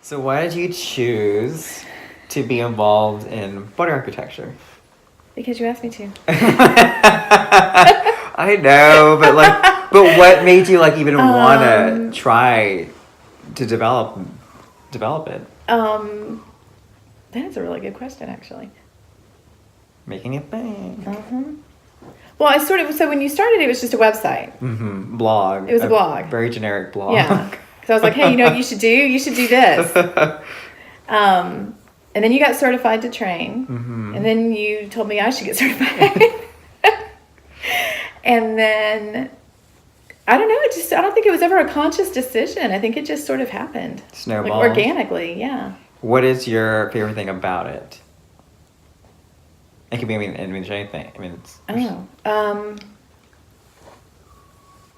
So why did you choose to be involved in body architecture? Because you asked me to. I know, but what made you like even wanna try to develop it? That's a really good question, actually. Making it think. Well, so when you started, it was just a website. Blog. It was a blog. Very generic blog. Yeah. Because I was like, hey, you know what you should do this. And then you got certified to train. And then you told me I should get certified. And then, I don't know, I don't think it was ever a conscious decision. I think it just sort of happened. Snowballed. Like organically, yeah. What is your favorite thing about it? It could be, anything.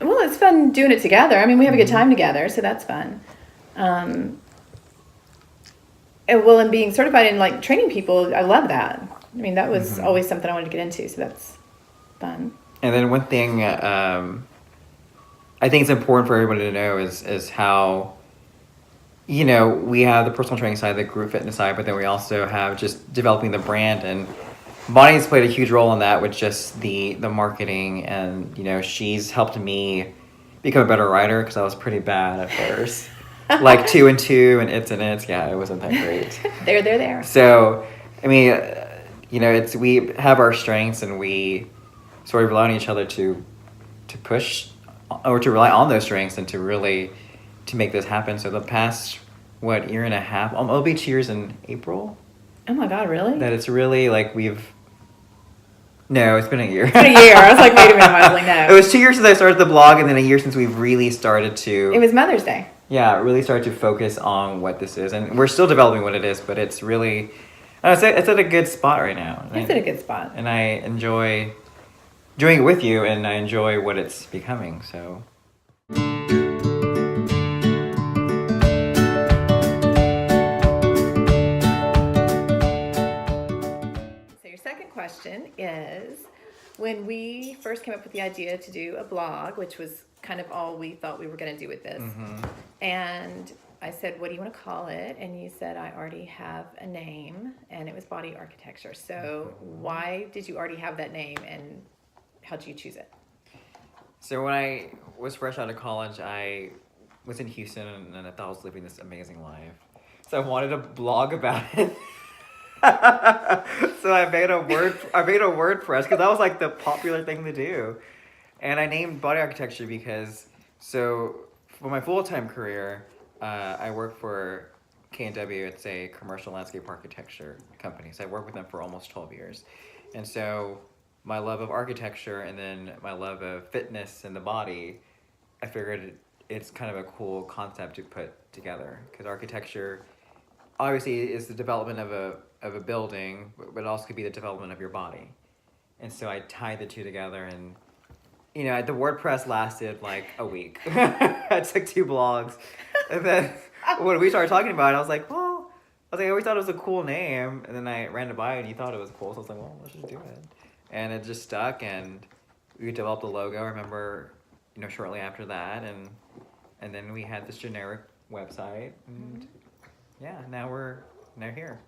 Well, it's fun doing it together. I mean, we have a good time together, so that's fun. And being certified and like training people, I love that. I mean, that was always something I wanted to get into, so that's fun. And then one thing I think it's important for everybody to know is how, we have the personal training side, the group fitness side, but then we also have just developing the brand. And Bonnie's played a huge role in that with just the marketing. And, she's helped me become a better writer because I was pretty bad at first. Like 2 and 2 and it's and it's. Yeah, it wasn't that great. There. So, we have our strengths and we sort of rely on each other to push or to rely on those strengths and to really to make this happen. So the past year and a half, it'll be 2 years in April. Oh my God, really? That it's really like No, it's been a year. It's been a year. I was like, wait a minute. I was like, no. It was 2 years since I started the blog, and then a year since we've really started to. It was Mother's Day. Yeah, really started to focus on what this is, and we're still developing what it is, but it's really, it's at a good spot right now. It's at a good spot. And I enjoy doing it with you, and I enjoy what it's becoming. So. Question is, when we first came up with the idea to do a blog, which was kind of all we thought we were going to do with this, and I said, what do you want to call it? And you said, I already have a name, and it was Body Architecture. So why did you already have that name, and how did you choose it? So when I was fresh out of college, I was in Houston, and I thought I was living this amazing life. So I wanted to blog about it. So I made a WordPress because that was like the popular thing to do, and I named Body Architecture because for my full-time career, I work for K&W. It's a commercial landscape architecture company. So I worked with them for almost 12 years, and so my love of architecture and then my love of fitness and the body, I figured it's kind of a cool concept to put together because architecture obviously is the development of a building, but it also could be the development of your body. And so I tied the two together, and the WordPress lasted like a week. I took 2 blogs, and then when we started talking about it, I was like, I always thought it was a cool name, and then I ran it by and you thought it was cool, so I was like, well, let's just do it. And it just stuck, and we developed a logo. I remember, shortly after that, and then we had this generic website, and yeah, now we're here.